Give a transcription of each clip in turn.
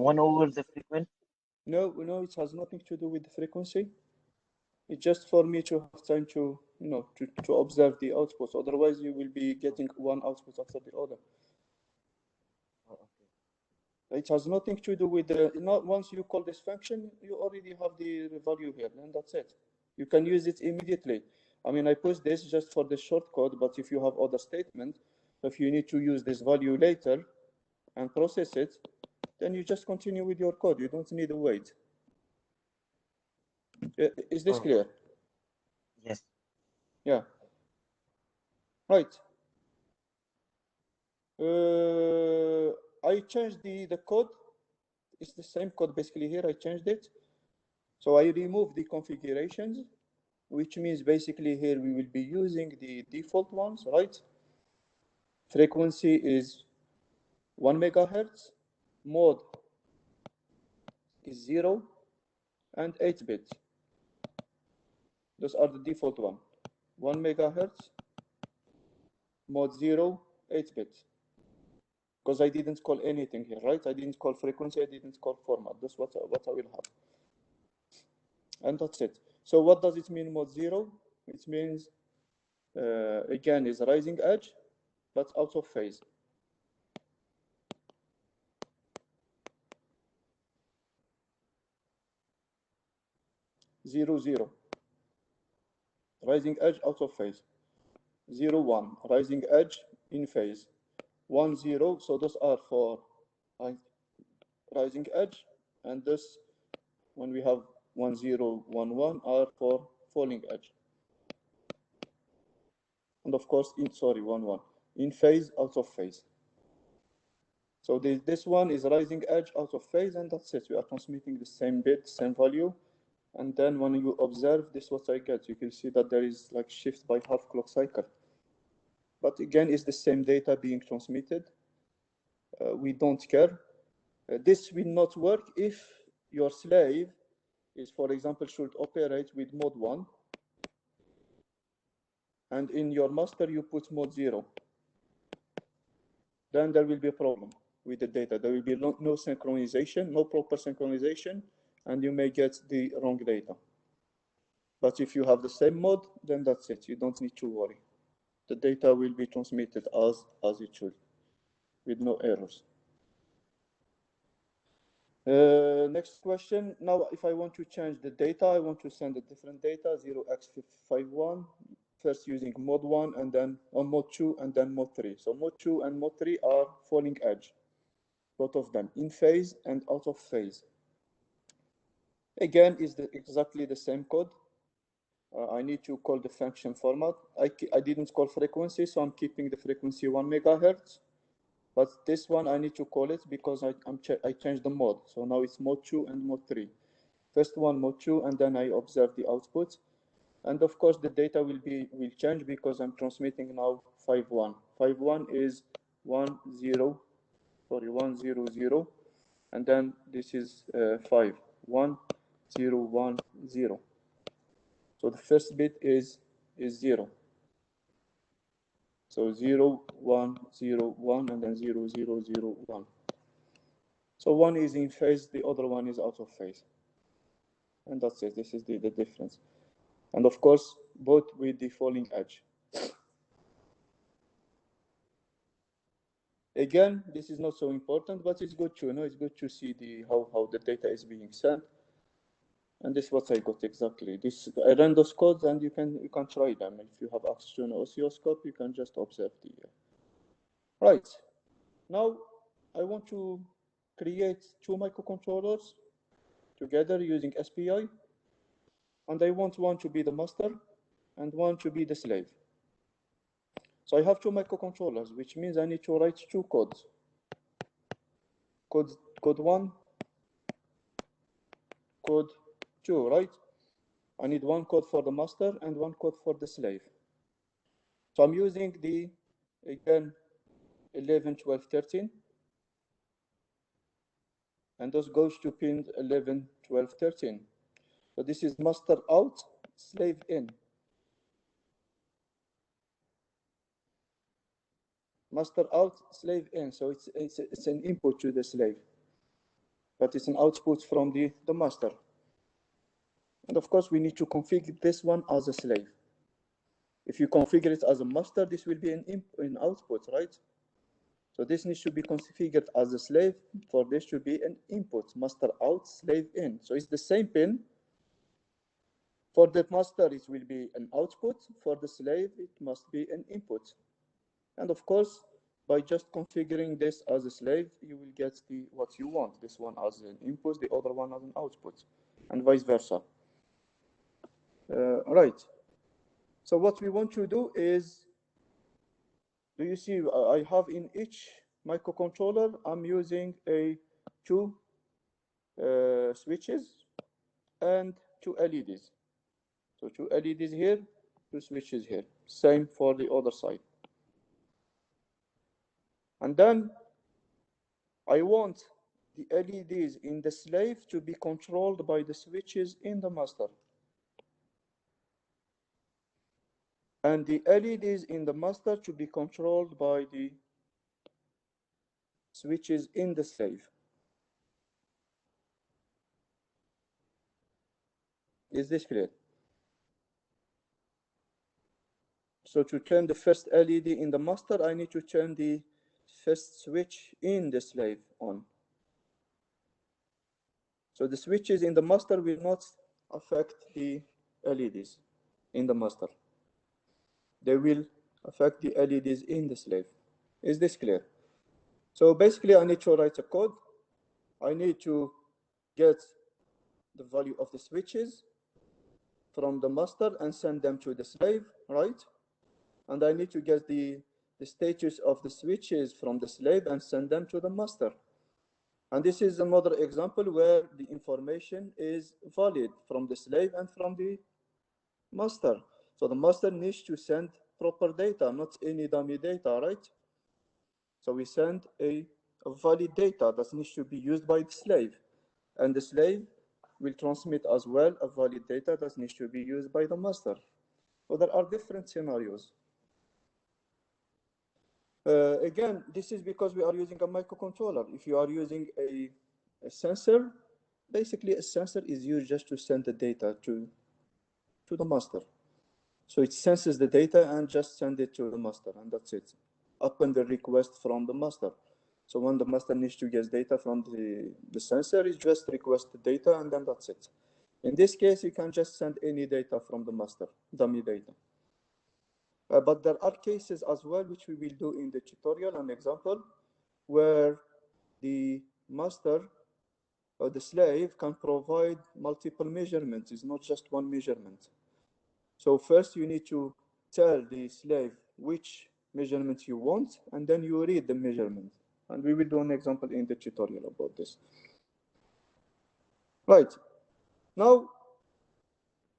1 over the frequency? No, it has nothing to do with the frequency. It's just for me to have time to, to observe the output. Otherwise, you will be getting one output after the other. Oh, okay. It has nothing to do with the, once you call this function, you already have the value here, and that's it. You can use it immediately. I mean, I put this just for the shortcode, but if you have other statement, if you need to use this value later and process it, then you just continue with your code. You don't need to wait. Is this clear? Yes. Yeah. Right. I changed the code. It's the same code basically here. I changed it. So I removed the configurations, which means basically here we will be using the default ones, right? Frequency is 1 megahertz, mode is 0, and 8-bit. Those are the default one. 1 megahertz, mode 0, 8-bit. Because I didn't call anything here, right? I didn't call frequency, I didn't call format. That's what I will have. And that's it. So what does it mean, mode 0? It means, again, is rising edge, but out of phase. Zero, zero. Rising edge out of phase. 0, 1. Rising edge in phase. 1, 0. So those are for rising edge. And this, when we have 1, 0, 1, 1, are for falling edge. And of course, 1, 1. In phase, out of phase. So this one is rising edge out of phase, and that's it. We are transmitting the same bit, same value. And then when you observe this, what I get, you can see that there is like shift by half clock cycle. But again, it's the same data being transmitted. We don't care. This will not work if your slave is, for example, should operate with mode 1. And in your master, you put mode 0. Then there will be a problem with the data. There will be no synchronization, no proper synchronization, and you may get the wrong data. But if you have the same mode, then that's it. You don't need to worry. The data will be transmitted as it should, with no errors. Next question. Now, if I want to change the data, I want to send a different data, 0x51, first using mode 1, and then on mode 2, and then mode 3. So mode 2 and mode 3 are falling edge, both of them, in phase and out of phase. Again, is exactly the same code. I need to call the function format. I didn't call frequency, so I'm keeping the frequency 1 megahertz. But this one I need to call it because I changed the mode. So now it's mode 2 and mode 3. First one, mode 2, and then I observe the output. And of course, the data will change because I'm transmitting now 5-1. 5-1 is 1, 0, and then this is 5, 1, 0, 1, 0. So the first bit is 0. So 0, 1, 0, 1, and then 0, 0, 0, 1. So one is in phase, the other one is out of phase. And that's it. This is the difference. And of course, both with the falling edge. Again, this is not so important, but it's good to know. It's good to see how the data is being sent. And this is what I got exactly. I ran those codes, and you can try them. If you have access to an oscilloscope, you can just observe the. Right. Now, I want to create 2 microcontrollers together using SPI. And I want one to be the master and one to be the slave. So I have 2 microcontrollers, which means I need to write 2 codes. Code 1, code 2, right? I need 1 code for the master and 1 code for the slave. So I'm using the, again, 11, 12, 13. And those goes to pin 11, 12, 13. So this is master out, slave in. Master out, slave in. So it's an input to the slave. but it's an output from the master. And of course, we need to configure this one as a slave. If you configure it as a master, this will be an output, right? So this needs to be configured as a slave. For this to be an input, master out, slave in. So it's the same pin. For the master, it will be an output. For the slave, it must be an input. And of course, by just configuring this as a slave, you will get what you want. This one as an input, the other one as an output, and vice versa. Right. So what we want to do is, do you see I have in each microcontroller, I'm using two switches and two LEDs. So two LEDs here, two switches here. Same for the other side. And then I want the LEDs in the slave to be controlled by the switches in the master. And the LEDs in the master to be controlled by the switches in the slave. Is this clear? So to turn the first LED in the master, I need to turn the first switch in the slave on. So the switches in the master will not affect the LEDs in the master. They will affect the LEDs in the slave. Is this clear? So basically, I need to write a code. I need to get the value of the switches from the master and send them to the slave, right? And I need to get the status of the switches from the slave and send them to the master. And this is another example where the information is valid from the slave and from the master. So the master needs to send proper data, not any dummy data, right? So we send a valid data that needs to be used by the slave. And the slave will transmit as well a valid data that needs to be used by the master. So there are different scenarios. Again, this is because we are using a microcontroller. If you are using a sensor, basically a sensor is used just to send the data to the master. So it senses the data and just send it to the master, and that's it, upon the request from the master. So when the master needs to get data from the sensor, it just requests the data, and then that's it. In this case, you can just send any data from the master, dummy data. But there are cases as well, which we will do in the tutorial, an example, where the master or the slave can provide multiple measurements. It's not just one measurement. So first you need to tell the slave which measurement you want, and then you read the measurement. And we will do an example in the tutorial about this. Right. Now,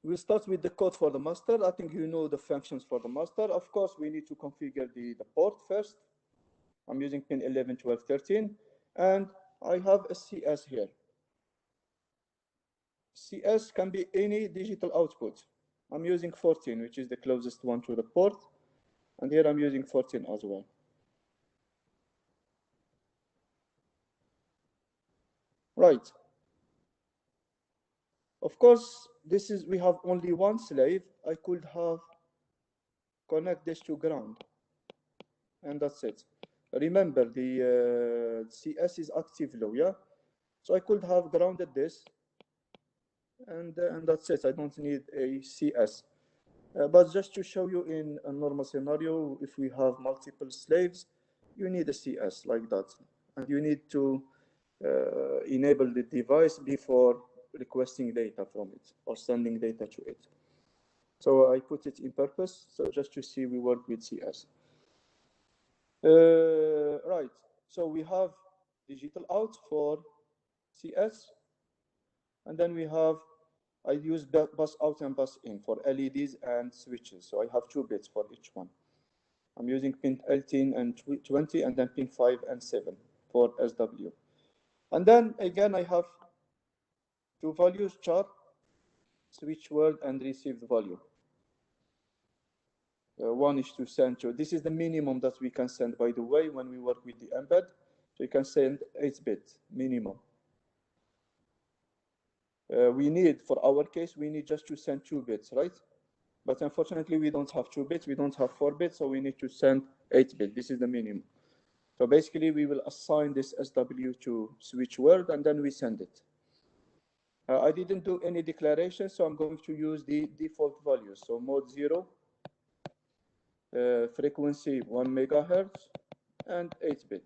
we'll start with the code for the master. I think you know the functions for the master. Of course, we need to configure the port first. I'm using pin 11, 12, 13, and I have a CS here. CS can be any digital output. I'm using 14, which is the closest one to the port, and here I'm using 14 as well. Right. Of course, we have only one slave. I could have connect this to ground, and that's it. Remember, the CS is active low, yeah? So I could have grounded this, and that's it. I don't need a CS. But just to show you in a normal scenario, if we have multiple slaves, you need a CS like that. And you need to enable the device before requesting data from it or sending data to it. So I put it in purpose, so just to see we work with CS. Right, so we have digital out for CS, and then we have, I use bus out and bus in for LEDs and switches. So I have 2 bits for each one. I'm using pin 18 and 20, and then pin 5 and 7 for SW. And then again, I have 2 values, char, switch word, and received value. One is to send to, this is the minimum that we can send, by the way, when we work with the embed. So you can send 8-bit minimum. we need, for our case, we need just to send 2 bits, right? But unfortunately, we don't have 2 bits, we don't have 4 bits, so we need to send 8 bits. This is the minimum. So basically, we will assign this SW to switch word, and then we send it. I didn't do any declaration, so I'm going to use the default values. So mode 0, frequency 1 megahertz, and 8-bit.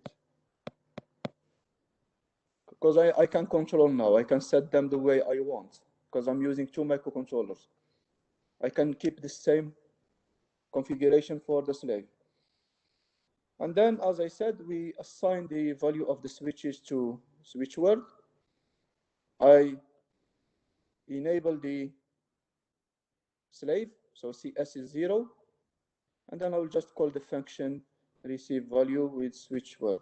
Because I can control now, I can set them the way I want, because I'm using 2 microcontrollers. I can keep the same configuration for the slave. And then, as I said, we assign the value of the switches to switch word. I enable the slave, so CS is 0, and then I will just call the function receive value with switch word.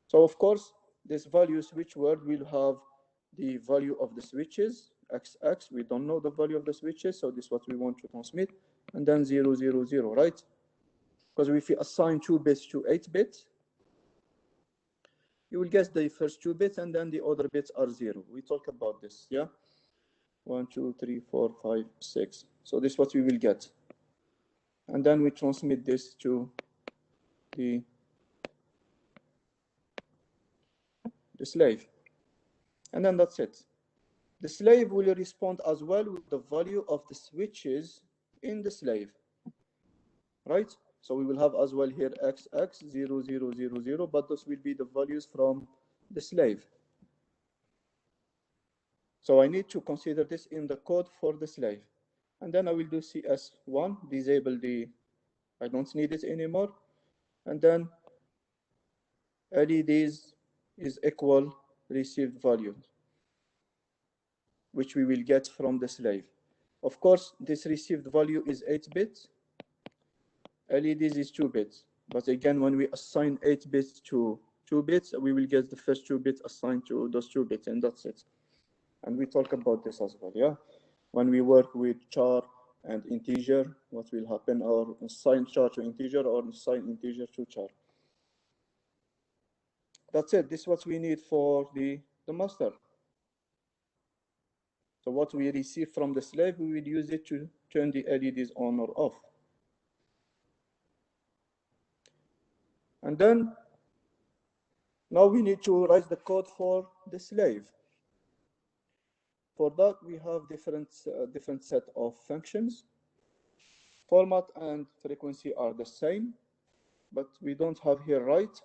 So of course, this value switch word will have the value of the switches, XX, we don't know the value of the switches, so this is what we want to transmit, and then 0, 0, 0, right? Because if you assign 2 bits to 8 bits, you will get the first 2 bits, and then the other bits are 0. We talk about this, yeah? 1, 2, 3, 4, 5, 6. So this is what we will get. And then we transmit this to the slave. And then that's it. The slave will respond as well with the value of the switches in the slave, right? So we will have as well here XX 0, 0, 0, 0, but those will be the values from the slave. So I need to consider this in the code for the slave. And then I will do CS1, disable the, I don't need it anymore. And then LEDs is equal received value, which we will get from the slave. Of course, this received value is 8 bits. LEDs is 2 bits. But again, when we assign 8 bits to 2 bits, we will get the first 2 bits assigned to those 2 bits, and that's it. And we talk about this as well, yeah? When we work with char and integer, what will happen, or assign char to integer, or assign integer to char. That's it. This is what we need for the master. So what we receive from the slave, we will use it to turn the LEDs on or off. And then, now we need to write the code for the slave. For that, we have different set of functions. Format and frequency are the same, but we don't have here write.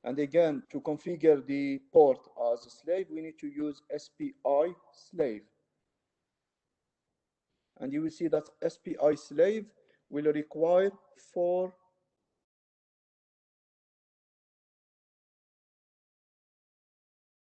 And again, to configure the port as a slave, we need to use SPI slave. And you will see that SPI slave will require 4